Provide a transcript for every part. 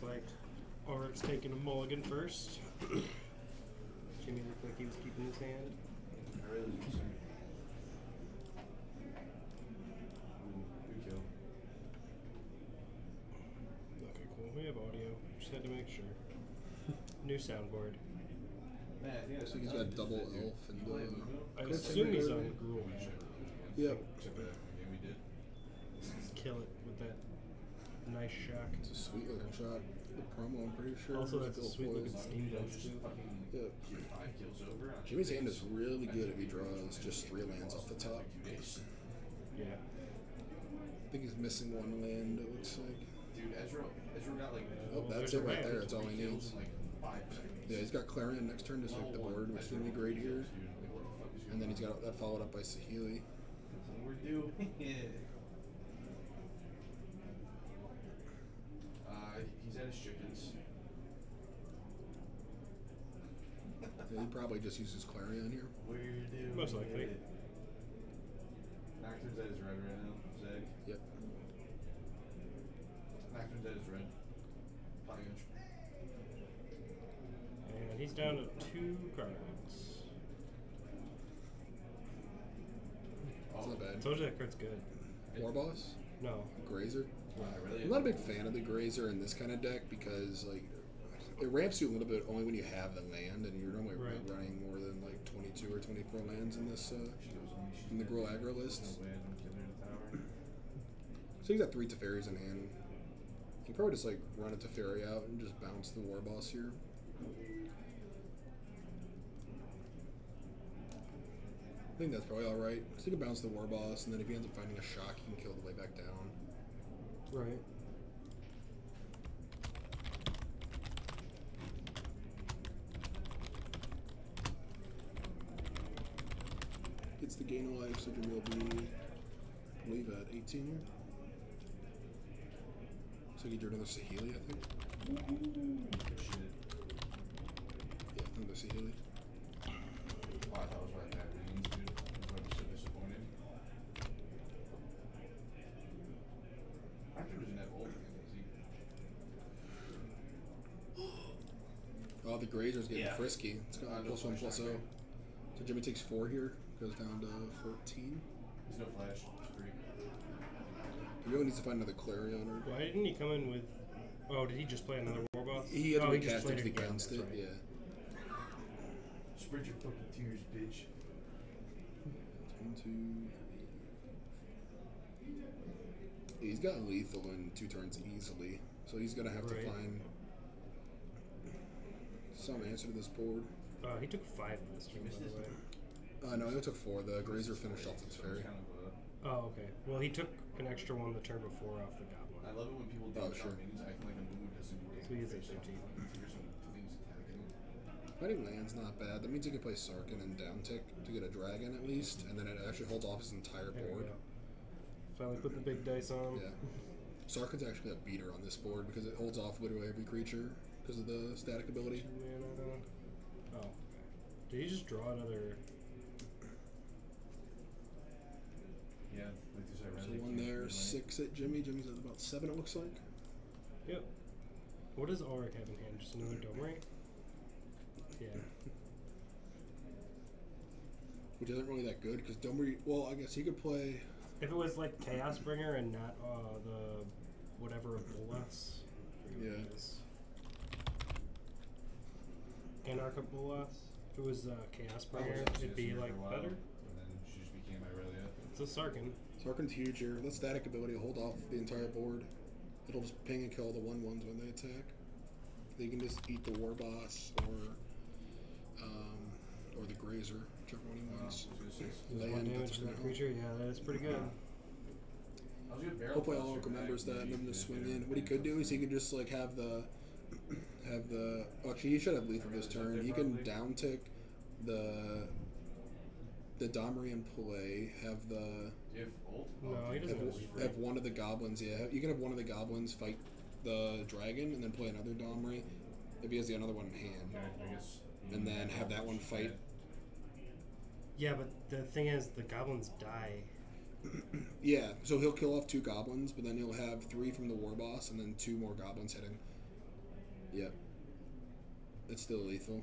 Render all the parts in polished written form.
like Alrick's taking a mulligan first. Jimmy looked like he was keeping his hand. I really was missing. Ooh, good kill. Okay, cool. We have audio. Just had to make sure. New soundboard. Man, I think Looks like he's got double elf and I assume he's on Gruul. Yep. Except for that game we did. Kill it with that nice shock. It's a sweet looking shot. The promo, I'm pretty sure. Also, that's a Bill sweet Foy's. looking Steam Deck too. Yeah. 5 kills over. Jimmy's hand is really good if he draws just 3 lands off the top. Yeah. I think he's missing 1 land, it looks like. Dude, Ezra got like. Oh, that's there's it a right ramp. there. That's all he needs. In like 5 seconds. Yeah, he's got Clarion next turn to sweep the board, which is going to be great here. And then he's got that followed up by Saheeli. That's what we're doing. He's at his chickens. Yeah, he probably just uses Clarion here. We're doing Most likely. it. Nocturne's at his red right now. Zeg. Yep. Nocturne's at his red. Probably gonna And he's down to 2 cards. It's not I bad. told you that card's good. War Boss? No. Grazer? really I'm not a big fan of the Grazer in this kind of deck because, like, it ramps you a little bit only when you have the land, and you're normally running more than like 22 or 24 lands in this in the Gruul Aggro list. So he's got 3 Teferis in hand. You can probably just like run a Teferi out and just bounce the War Boss here. I think that's probably alright. So you can bounce the War Boss, and then if he ends up finding a shock, he can kill the way back down. Right. Gets the gain of life, so Jimmy will be, I believe, at 18 here. So he drew another Saheeli, I think. Yeah, another Saheeli. Oh, I thought it was right back range, dude. That's why I'm so disappointed. Nocturne doesn't have ult, does he? Oh, the Grazer's getting frisky. It's got +1/+0. So Jimmy takes 4 here, goes down to 14. There's no flash. It's free. He really needs to find another Clarion. Or... Why didn't he come in with... Oh, did he just play another War Boss? He had to he just recast played it again, against it, that's right. yeah. Spread your fucking tears, bitch. 1, 2, 3. He's got lethal in 2 turns easily, so he's gonna have to find some answer to this board. He took 5 this turn, by the way. No, he only took 4. The Grazer finished off its fairy. Oh, okay. Well, he took an extra one the turn before off the Goblin. I love it when people do minions acting like a moo doesn't do So he is at 13. Fighting land's not bad. That means he can play Sarkin and downtick to get a dragon at least, and then it actually holds off his entire board. Finally put the big dice on him. Yeah. Sarkin's actually a beater on this board because it holds off literally every creature because of the static ability. Oh, okay. Did he just draw another... Yeah, like you said, So 1 there, 6 at Jimmy. Jimmy's at about 7, it looks like. Yep. What does Alrick have in hand? Just another Domri? Yeah. Which isn't really that good because Domri, well, I guess he could play... If it was like Chaos Bringer and not the whatever of Bolas. Yeah. Anarch of Bolas. If it was Chaos Bringer, it'd be like better. And then she just became Irelia. It's a Sarkin. Sarkin's huge here. That static ability will hold off the entire board. It'll just ping and kill the 1/1s when they attack. They can just eat the War Boss or the Grazer, whichever one he wants. 1 damage to that creature. Yeah, that is pretty good. Hopefully Alrick remembers that and then just swing in. What he could do is he could just like have the actually he should have lethal this turn. He can downtick the Domri in play, have the Do you have ult? No, he doesn't have one of the goblins, yeah. You can have one of the goblins fight the dragon and then play another Domri if he has the other one in hand. Okay, I guess. And then have that one fight. Yeah, but the thing is, the goblins die. Yeah, so he'll kill off 2 goblins, but then he'll have 3 from the War Boss and then 2 more goblins hitting. Yep. It's still lethal.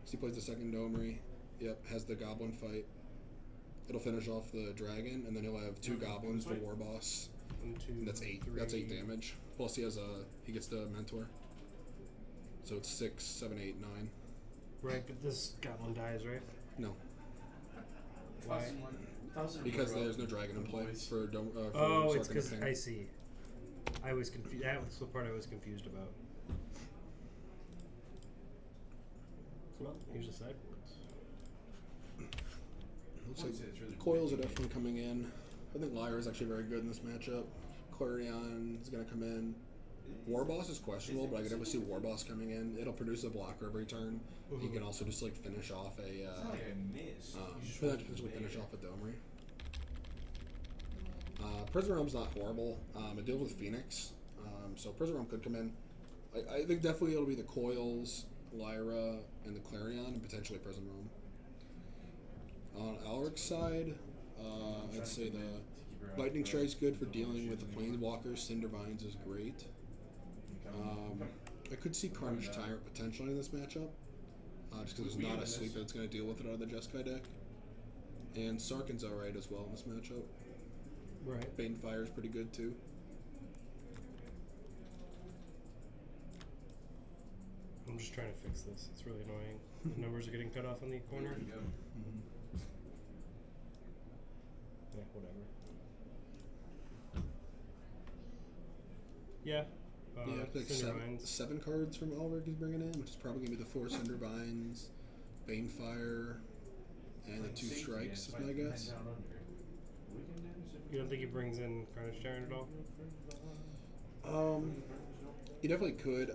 So he plays the second Domery. Yep, has the Goblin fight. It'll finish off the Dragon, and then he'll have 2 Goblins, the War Boss. 1, 2, And that's 8. 3. That's 8 damage. Plus he has he gets the Mentor. So it's 6, 7, 8, 9. Right, but this Goblin dies, right? No. Why? Because there's no Dragon in play for Oh, it's Sarkhan because Ping. I see. I was confused. That was the part I was confused about. Well, here's the sideboards. Looks like coils are definitely coming in. I think Lyra is actually very good in this matchup. Clarion is going to come in. Warboss is questionable, but I could definitely see Warboss coming in. It'll produce a blocker every turn. He can also just like finish off a potentially finish off a Domery. Prison Realm's not horrible. It deals with Phoenix, so Prison Realm could come in. I think definitely it'll be the Coils, Lyra, and the Clarion, and potentially Prison Realm. On Alrick's side, I'd say the Lightning Strike's good for dealing with the Planeswalkers. Cindervines is great. I could see Carnage Tyrant potentially in this matchup, just because there's not a sleeper that's going to deal with it out of the Jeskai deck. And Sarkhan's alright as well in this matchup. Right. Bane Fire is pretty good too. I'm just trying to fix this. It's really annoying. The numbers are getting cut off on the corner. Yeah, whatever. Yeah. Yeah, I think seven cards from Alrick he's bringing in, which is probably going to be the 4 Cindervines, Bane Fire, and the 2 Strikes, is my guess. You don't think he brings in Carnage Tyrant at all? He definitely could.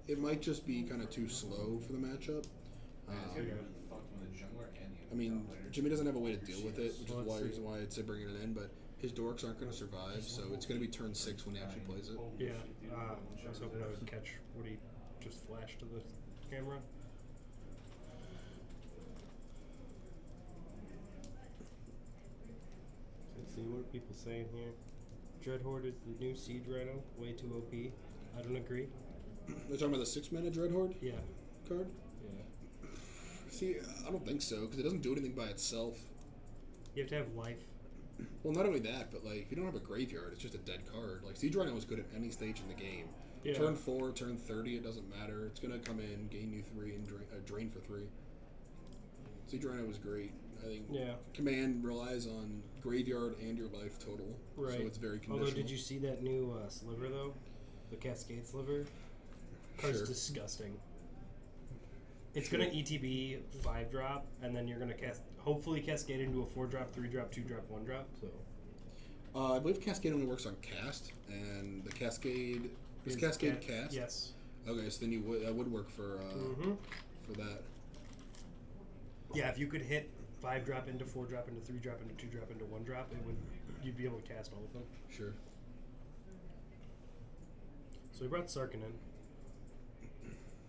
It might just be kind of too slow for the matchup. I mean, Jimmy doesn't have a way to deal with it, which is the reason why I'd say bringing it in, but his dorks aren't going to survive, so it's going to be turn 6 when he actually plays it. Yeah, I was hoping I would catch what he just flashed to the camera. Let's see, what are people saying here? Dreadhorde is the new Siege Rhino, way too OP. I don't agree. They're talking about the 6-mana Dreadhorde Yeah. card? Yeah. See, I don't think so, because it doesn't do anything by itself. You have to have life. Well, not only that, but like if you don't have a graveyard, it's just a dead card. Like Siege Rhino is good at any stage in the game. Yeah. Turn 4, turn 30, it doesn't matter. It's gonna come in, gain you 3, and drain for 3. Siege Rhino was great. I think Command relies on graveyard and your life total, right? So it's very conditional. Although, did you see that new sliver though? The Cascade sliver. Card's disgusting. It's gonna ETB 5-drop, and then you're gonna hopefully cascade into a 4-drop, 3-drop, 2-drop, 1-drop. So, I believe Cascade only works on cast, and the Cascade is Cascade cast. Yes. Okay, so then that would work for that. Yeah, if you could hit 5-drop into 4-drop into 3-drop into 2-drop into 1-drop, you'd be able to cast all of them. Sure. So we brought Sarkhan in.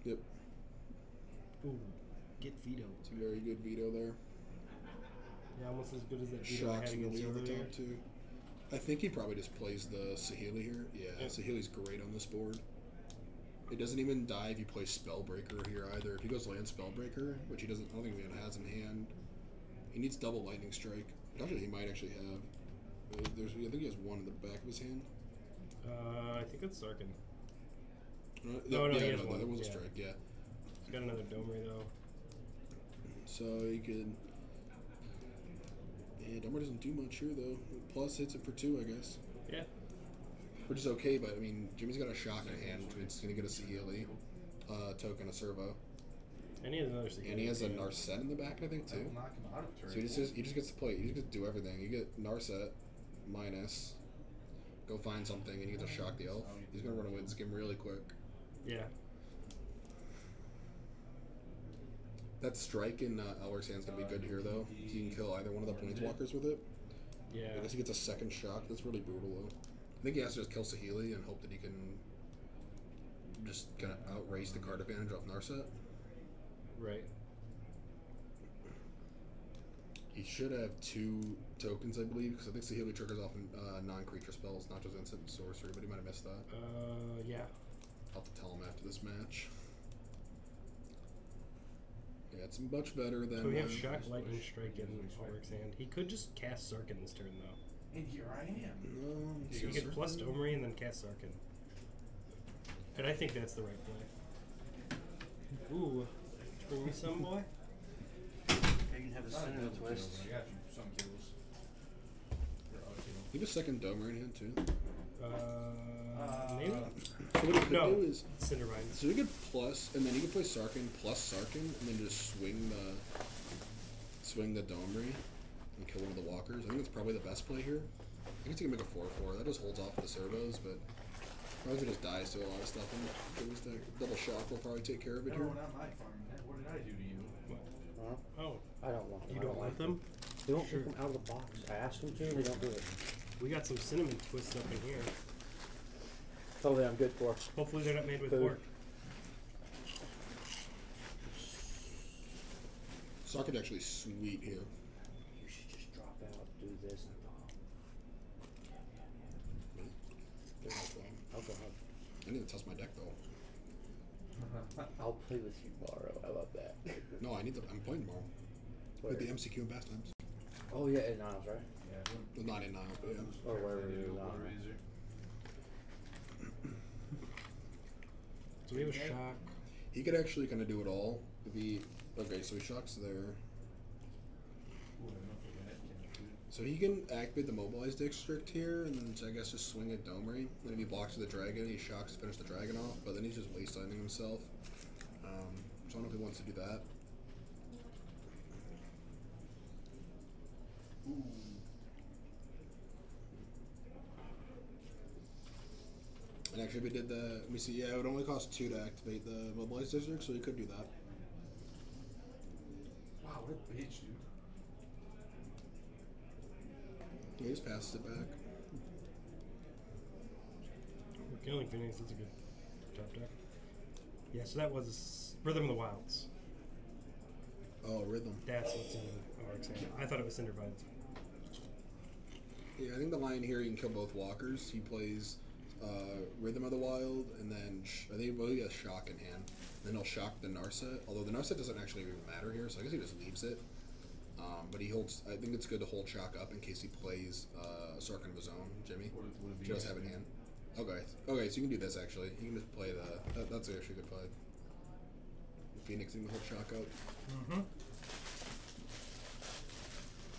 Yep. Ooh, get veto. It's a very good veto there. Yeah, almost as good as that veto I had Shocks against really you on the earlier. top too. I think he probably just plays the Saheeli here. Yeah, Saheeli's great on this board. It doesn't even die if you play Spellbreaker here either. If he goes land Spellbreaker, which he doesn't, I don't think he even has in hand. He needs double Lightning Strike. Actually, he might actually have. I think he has one in the back of his hand. I think it's Sarkhan. No, he has one. There was a strike. Yeah. He's got another Domery though. So he could. Yeah, Domery doesn't do much here though. Plus hits it for 2, I guess. Yeah. Which is okay, but I mean, Jimmy's got a shock in hand, which means he's gonna get a Saheeli, token, a servo. And he has another Saheeli. And he has a Narset in the back, I think, too. So he just gets to play. He just gets to do everything. You get Narset, minus, go find something, and you get to shock the elf. He's gonna run away this game really quick. Yeah. That strike in Alrick's hand's gonna be good here, though. He can kill either one of the planeswalkers with it. Yeah. I guess he gets a second shock. That's really brutal, though. I think he has to just kill Saheeli and hope that he can just kind of outrace the card advantage off Narset. Right. He should have 2 tokens, I believe, because I think Saheeli triggers off non-creature spells, not just instant and sorcery, but he might have missed that. Yeah. I'll have to tell him after this this match. Yeah, it's much better than. So we have Shock, Lightning Strike, in Alrick's hand. He could just cast Sarkin this turn, though. And here I am. No, So he could plus Domri and then cast Sarkin. And I think that's the right play. Ooh. Bring me some, boy. You can have the Sentinel twist. I got you. Some kills. You have a second Domer in hand, too. Maybe? So what you could No. do is. Cindervine. So you could plus, and then you could play Sarkin plus Sarkin, and then just swing the Domri and kill one of the walkers. I think that's probably the best play here. I guess you can make a 4/4. That just holds off the servos, but probably just dies to a lot of stuff. And the double shock will probably take care of it No, here. not my farm. What did I do to you? Huh? Oh, I don't want them. you I don't want them? They won't Sure. take them out of the box. I asked them to, and they don't do it. We got some cinnamon twists up in here. Totally, I'm good for. Hopefully they're not made with Food. pork. Sarkin's actually sweet here. You should just drop out, do this, and I'll go home. I need to test my deck though. I'll play with you tomorrow. I love that. No, I need to. I'm playing tomorrow. With the MCQ and Pastimes. Oh yeah, in Niles, right? Yeah. Well, not in Niles, but yeah. Or wherever you're Water not. Razor. So we have a shock. He could actually kind of do it all. If he okay, so he shocks there. Ooh, I don't think I had cancer. So he can activate the mobilized district here, and then I guess just swing at Domri. Then if he blocks the dragon, he shocks to finish the dragon off. But then he's just waste timing himself. So I don't know if he wants to do that. Ooh. And actually, if we did the, let me see. Yeah, it would only cost 2 to activate the mobilized district, so he could do that. Wow, what a bitch, dude. Yeah, he just passes it back. We're killing Phoenix. That's a good top deck. Yeah, so that was Rhythm of the Wilds. Oh, rhythm. That's what's in Alrick's hand. I thought it was Cindervines. Yeah, I think the line here, you can kill both walkers. He plays Rhythm of the Wild, and then I think he has Shock in hand. Then he'll shock the Narset, although the Narset doesn't actually even matter here, so I guess he just leaves it. But he holds. I think it's good to hold Shock up in case he plays Sarkin of his own. Jimmy, What he does have in hand. Okay, so you can do this actually. You can just play the. That's actually a good play. Phoenix, you can hold Shock out. Mm-hmm.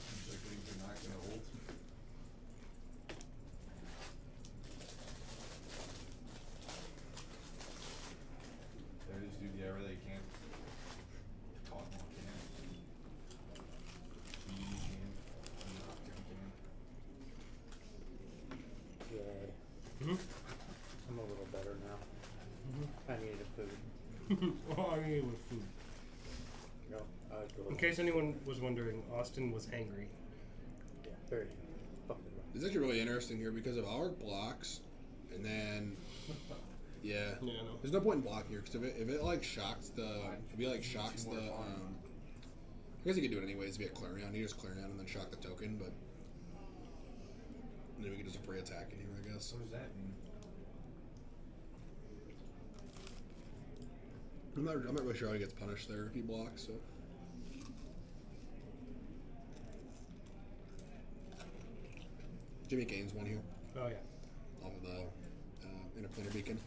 Seems like things are not gonna hold. There it is, dude. Yeah, really can't. Talk more can. You can. You can. Yeah, Mm-hmm. I'm a little better now. Mm-hmm. I needed food. Oh, I need with food. No, In case anyone was wondering, Austin was hangry. Yeah, very fucking right. It's actually really interesting here because of our blocks, and then yeah, Yeah, I know. there's no point in blocking here because if it like shocks the I guess you could do it anyways. If you get Clarion, you just Clarion and then shock the token, but then we could just pre-attack in here, I guess. What does that mean? I'm not really sure how he gets punished there if he blocks. So. Jimmy gains one here Oh, yeah. off of the interplanar beacon.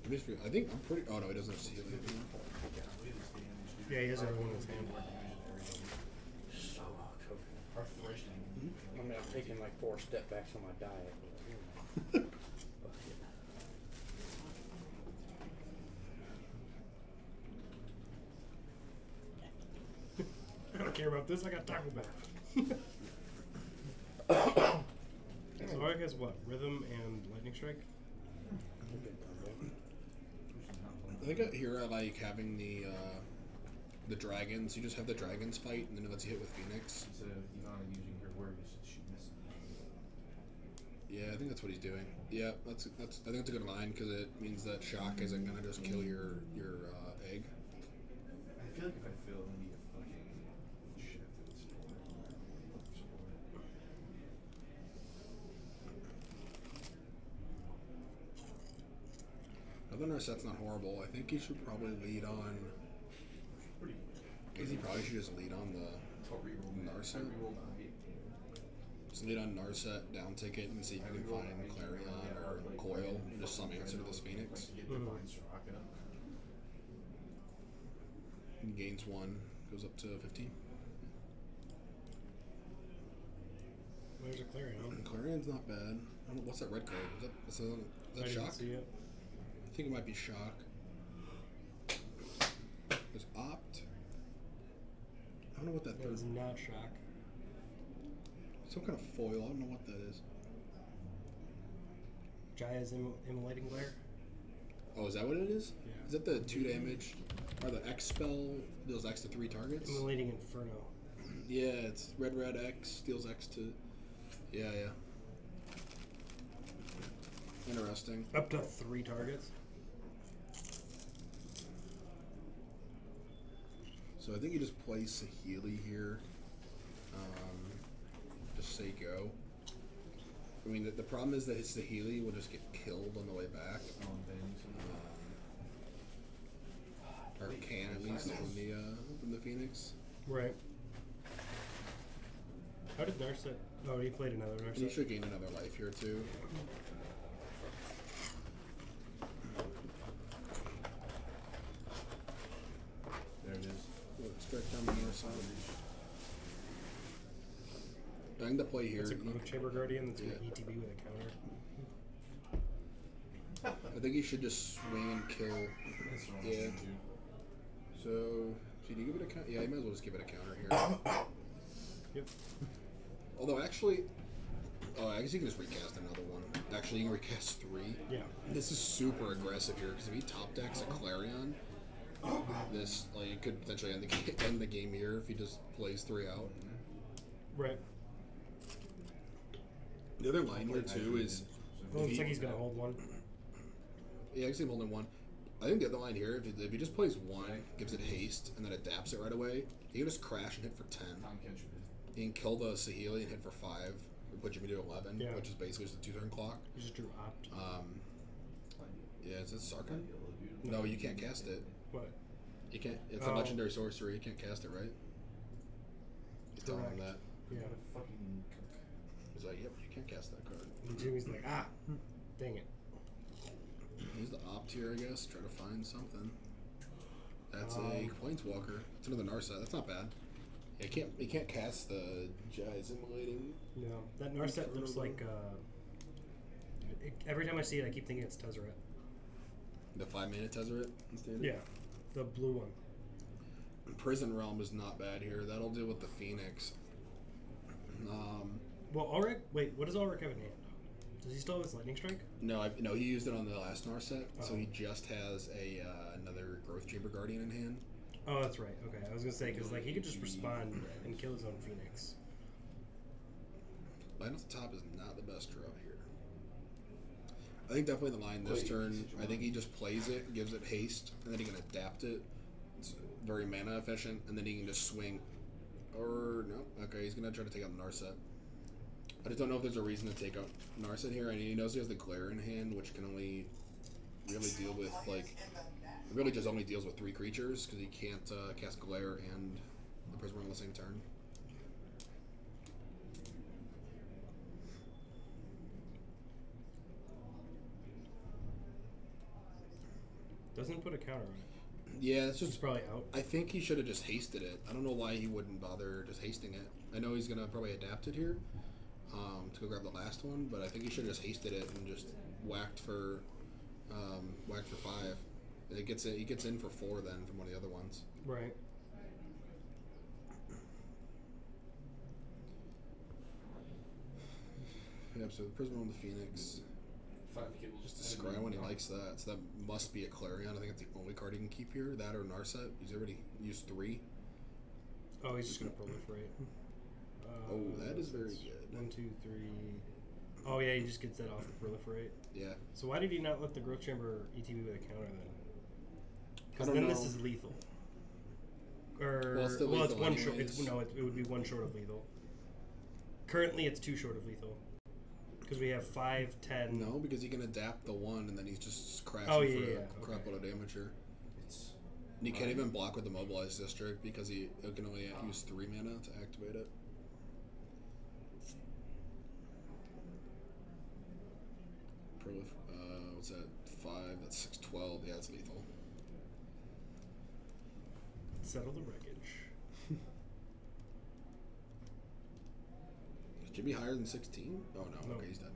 I think I'm pretty. Oh no, he doesn't have Seal. Yeah, he has everyone in his hand. So good. Our thresh thing. I mean, I'm taking like 4 step backs on my diet. Fuck it. I don't care about this. I got Taco Bell. So Alrick has what? Rhythm and Lightning Strike? I think here I like having the dragons. You just have the dragons fight, and then it lets you hit with Phoenix. Instead of Ivana using her words, she misses. Yeah, I think that's what he's doing. Yeah, that's. I think it's a good line because it means that shock isn't gonna just kill your egg. I feel like if I fail, I'm gonna be a fucking shit. Other Narset's not horrible. I think he should probably lead on. I guess he probably should just lead on the Narset. Just lead on Narset, down ticket, and see if you can find Clarion or Coil, or just some answer to this Phoenix. He gains 1, goes up to 15. Where's a Clarion? Clarion's not bad. I don't know, what's that red card? Is that I Shock? didn't see it. I think it might be Shock. There's Opt. I don't know what that It was third. not Shock. Some kind of foil. I don't know what that is. Jaya's immolating glare. Oh, is that what it is? Yeah. Is that the 2 damage? Or the X spell deals X to 3 targets? Immolating Inferno. Yeah, it's red X, deals X to. Yeah. Interesting. Up to 3 targets. So I think you just play Saheeli here. Just say go. I mean, the problem is that his Saheeli will just get killed on the way back. Or can at least from the Phoenix. Right. How did Narset? Oh, he played another And he Narset. should gain another life here too. There it is. Strike down the north side. I think the play here. It's a Growth Chamber Guardian that's going to Yeah. ETB with a counter. I think he should just swing and kill. Yeah. So, should you give it a counter? Yeah, you might as well just give it a counter here. Yep. Although, actually, I guess you can just recast another one. Actually, you can recast 3. Yeah. This is super aggressive here because if he top decks a Clarion, this it could potentially end the game here if he just plays 3 out. Right. The other line here too is. Well, looks like he's going to hold one. Yeah, I can see him holding 1. I think the other line here, if he just plays 1, gives it haste, and then adapts it right away, he can just crash and hit for 10. He can kill the Saheeli and hit for 5, or put you into 11, Yeah. which is basically just a 2-turn clock. He just drew Opt. Yeah, is it Sarkhan? No, you can't cast it. What? You can't. It's a legendary sorcery. You can't cast it, right? He's telling him that. Yeah. He's like, yep, you can't cast that card. And Jimmy's like, dang it. He's the opt here, I guess. Try to find something. That's a Planeswalker. It's another Narset. That's not bad. Yeah, he can't cast the Jai's Immolating. No. That Narset looks like, every time I see it, I keep thinking it's Tezzeret. The 5-mana Tezzeret instead? Yeah. The blue one. Prison Realm is not bad here. That'll deal with the Phoenix. Well, Alrick, wait, what does Alrick have in hand? Does he still have his Lightning Strike? No, he used it on the last Narset, so Oh. he just has another Growth Chamber Guardian in hand. Oh, that's right. Okay, I was gonna say because he could just respond and kill his own Phoenix. Line off the top is not the best draw here. I think definitely the line this turn. I think he just plays it, gives it haste, and then he can adapt it. It's very mana efficient, and then he can just swing. Or no, okay, he's gonna try to take out Narset. I just don't know if there's a reason to take out Narset here. I mean, he knows he has the Glare in hand, which can only really deal with really just only deals with 3 creatures because he can't cast Glare and the Prism on the same turn. Doesn't put a counter on it. Yeah, it's It's just. probably out. I think he should have just hasted it. I don't know why he wouldn't bother just hasting it. I know he's gonna probably adapt it here to go grab the last one, but I think he should have just hasted it and just whacked for 5. He gets in for 4 then from one of the other ones. Right. Yep. So the Prism on the Phoenix. 5 kills. Just a scry when he likes that. So that must be a Clarion. I think it's the only card he can keep here. That or Narset. He's already used 3. Oh, he's just gonna proliferate. Oh, that is very good. 1, 2, 3. Oh yeah, he just gets that off the proliferate. Yeah. So why did he not let the Growth Chamber ETB with a counter then? I Because don't then know. this is lethal. Or Well, it's still it's lethal one short. anyways. It would be 1 short of lethal. Currently, it's 2 short of lethal. Because we have 5, 10. No, because he can adapt the 1, and then he's just crashing Oh, for yeah, a crap load of damage here. It's And he can't even block with the Mobilized District because he can only use 3 mana to activate it. What's that? 5, that's 6, 12. Yeah, it's lethal. Settle the wreckage. Should be higher than 16? Oh no, No. okay, he's dead.